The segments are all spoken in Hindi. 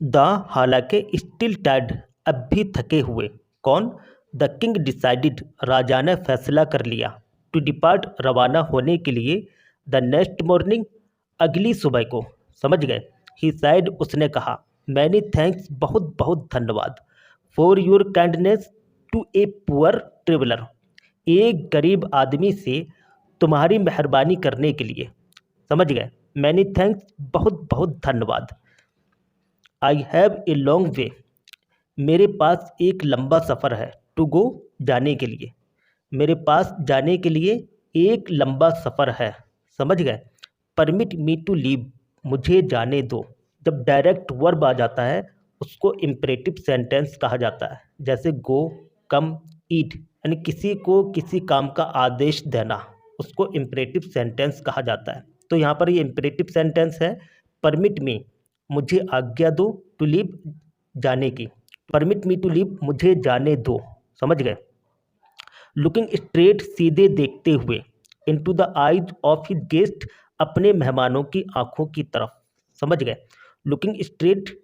द हालांकि स्टिल टायर्ड अब भी थके हुए। कौन? द किंग डिसाइडेड राजा ने फैसला कर लिया। टू डिपार्ट रवाना होने के लिए। द नेक्स्ट मॉर्निंग अगली सुबह को। समझ गए? ही साइड उसने कहा। मैनी थैंक्स बहुत बहुत धन्यवाद। For your kindness to a poor traveller एक गरीब आदमी से तुम्हारी मेहरबानी करने के लिए। समझ गए? मैनी थैंक्स बहुत बहुत धन्यवाद। I have a long way मेरे पास एक लंबा सफ़र है। टू गो जाने के लिए। मेरे पास जाने के लिए एक लंबा सफ़र है। समझ गए? परमिट मी टू लीव मुझे जाने दो। जब डायरेक्ट वर्ब आ जाता है उसको इम्परेटिव सेंटेंस कहा जाता है। जैसे गो, कम, ईट, यानी किसी को किसी काम का आदेश देना, उसको इम्परेटिव सेंटेंस कहा जाता है। तो यहाँ पर ये इम्परेटिव सेंटेंस है। परमिट मी मुझे आज्ञा दो, टू लीव जाने की। परमिट मी टू लीव मुझे जाने दो। समझ गए? लुकिंग स्ट्रेट सीधे देखते हुए। Into the eyes of his guest अपने मेहमानों की आंखों की तरफ। समझ गए? Looking straight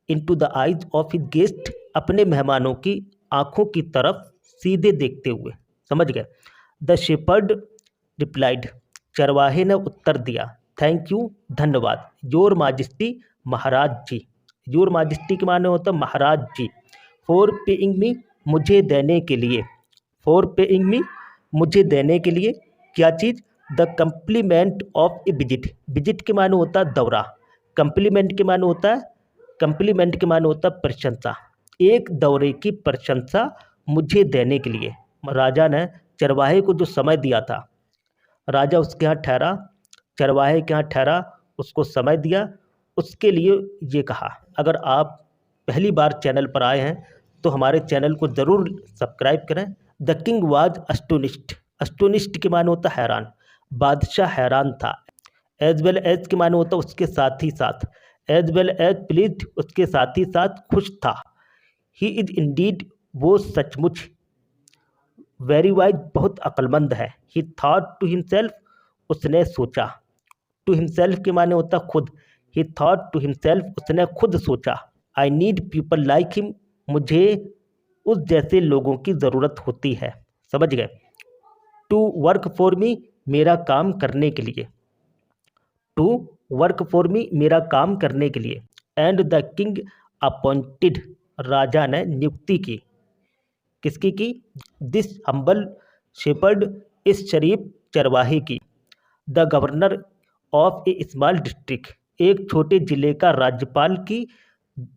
into the eyes of his guest अपने मेहमानों की आंखों की तरफ सीधे देखते हुए। समझ गए? द शेपर्ड रिप्लाइड चरवाहे ने उत्तर दिया। थैंक यू धन्यवाद। योर माजिस्टी महाराज जी। योर माजिस्टी के माने होता है महाराज जी। फॉर पेइंग मी मुझे देने के लिए। फॉर पेइंग मी मुझे देने के लिए क्या चीज़? The compliment of a visit. Visit के माने होता है दौरा। कम्प्लीमेंट के माने होता है प्रशंसा। एक दौरे की प्रशंसा मुझे देने के लिए राजा ने चरवाहे को जो समय दिया था। राजा उसके यहाँ ठहरा, चरवाहे के यहाँ ठहरा, उसको समय दिया, उसके लिए ये कहा। अगर आप पहली बार चैनल पर आए हैं तो हमारे चैनल को ज़रूर सब्सक्राइब करें। The king was astonished. Astonished के माने होता हैरान। बादशाह हैरान था। एज वेल एज के माने होता उसके साथ ही साथ। एज वेल एज प्लीज्ड उसके साथ ही साथ खुश था। ही इज इंडीड वो सचमुच। वेरी वाइज बहुत अक्लमंद है। ही थॉट टू हिमसेल्फ उसने सोचा। टू हिमसेल्फ के माने होता खुद। ही थॉट टू हिमसेल्फ उसने खुद सोचा। I need people like him मुझे उस जैसे लोगों की ज़रूरत होती है। समझ गए? टू वर्क फॉर मी मेरा काम करने के लिए। टू वर्क फॉर मी मेरा काम करने के लिए। एंड द किंग अपॉइंटेड राजा ने नियुक्ति की। किसकी की? दिस हम्बल शेपर्ड इस शरीफ चरवाहे की। The governor of A small district एक छोटे जिले का राज्यपाल की।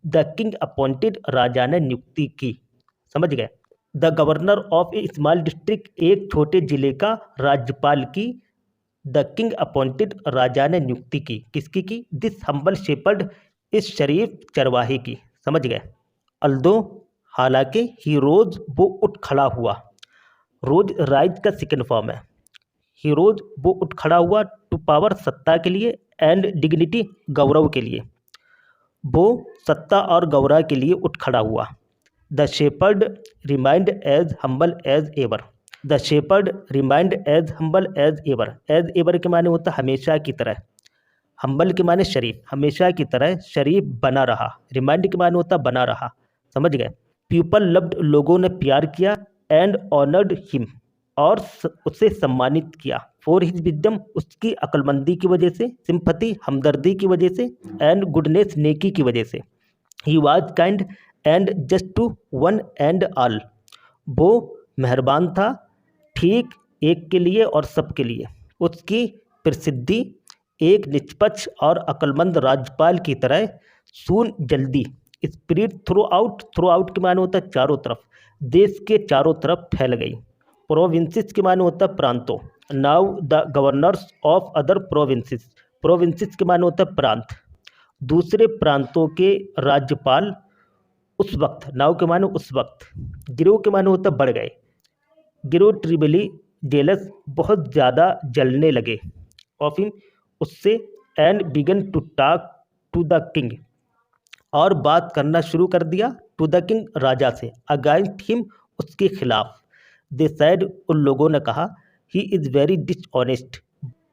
द किंग अपॉइंटेड राजा ने नियुक्ति की। समझ गए? The governor of A small district एक छोटे जिले का राज्यपाल की। द किंग अपॉइंटेड राजा ने नियुक्ति की। किसकी की? दिस हम्बल शेपर्ड इस शरीफ चरवाहे की। समझ गए? अल्दो हालांकि ही रोज वो उठ खड़ा हुआ। रोज राइज का सेकंड फॉर्म है। ही रोज वो उठ खड़ा हुआ। टू पावर सत्ता के लिए एंड डिग्निटी गौरव के लिए। वो सत्ता और गौरव के लिए उठ खड़ा हुआ। The shepherd remained as humble as ever. The shepherd remained as humble as ever. As ever के माने होता हमेशा की तरह। हम्बल के माने शरीफ, हमेशा की तरह शरीफ बना रहा। रिमाइंड के माने होता बना रहा। समझ गए? पीपल लव्ड लोगों ने प्यार किया। एंड ऑनर्ड हिम और उसे सम्मानित किया। फॉर हिज विजडम उसकी अक्लमंदी की वजह से। सिंपैथी हमदर्दी की वजह से। एंड गुडनेस नेकी की वजह से। He was kind and just to one and all वो मेहरबान था ठीक एक के लिए और सब के लिए। उसकी प्रसिद्धि एक निष्पक्ष और अक्लमंद राज्यपाल की तरह सून जल्दी स्प्रेड थ्रू आउट के माने होता है चारों तरफ, देश के चारों तरफ फैल गई। प्रोविंसेस के माने होता है प्रांतों। Now the governors of other provinces. Provinces के माने होता है प्रांत। दूसरे प्रांतों के राज्यपाल उस वक्त, नाउ के माने उस वक्त, गिरोह के माने होता बढ़ गए। गिरोह ट्रिबली जेलस बहुत ज़्यादा जलने लगे। ऑफ हिम उससे। And began to talk to the king और बात करना शुरू कर दिया। टू द किंग राजा से। अगेंस्ट हिम उसके खिलाफ। दे सैड उन लोगों ने कहा। He is very dishonest.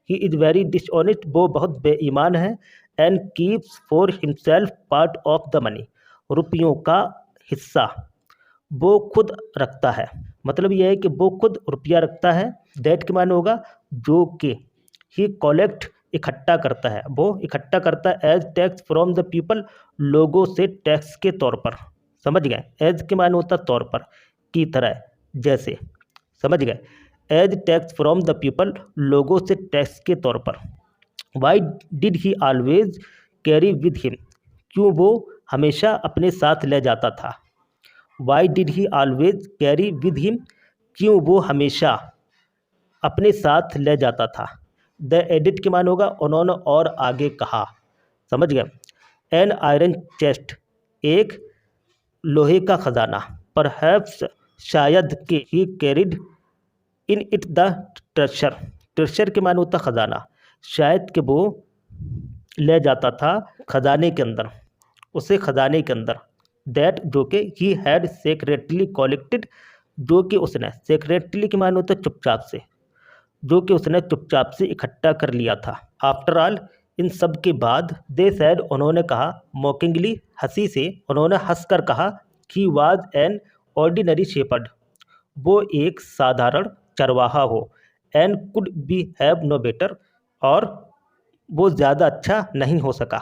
He is very dishonest वो बहुत बेईमान है। And keeps for himself part of the money. रुपयों का हिस्सा वो खुद रखता है, मतलब यह है कि वो खुद रुपया रखता है। दैट के माने होगा जो कि, ही कलेक्ट इकट्ठा करता है, वो इकट्ठा करता है as tax from the people, लोगों से टैक्स के तौर पर। समझ गए? एज के माने होता तौर पर, की तरह, जैसे। समझ गए? As tax from the people, लोगों से टैक्स के तौर पर। Why did he always carry with him, क्यों वो हमेशा अपने साथ ले जाता था। Why did he always carry with him, क्यों वो हमेशा अपने साथ ले जाता था। द एडिट के मान होगा उन्होंने और आगे कहा। समझ गए? एन आयरन चेस्ट, एक लोहे का खजाना। परहैप्स, शायद कि ही कैरिड इन इट द ट्रेशर, ट्रेशर के मान होता खजाना, शायद कि वो ले जाता था खजाने के अंदर, उसे खजाने के अंदर। दैट, जो कि ही हैड सेक्रेटली कलेक्टेड, जो कि उसने, सेक्रेटली के मान होता चुपचाप से, जो कि उसने चुपचाप से इकट्ठा कर लिया था। आफ्टर ऑल, इन सब के बाद, दे सैड, उन्होंने कहा, मॉकिंगली, हंसी से, उन्होंने हंसकर कहा, he was an ordinary shepherd, वो एक साधारण चरवाहा हो। And could be have no better, और वो ज़्यादा अच्छा नहीं हो सका।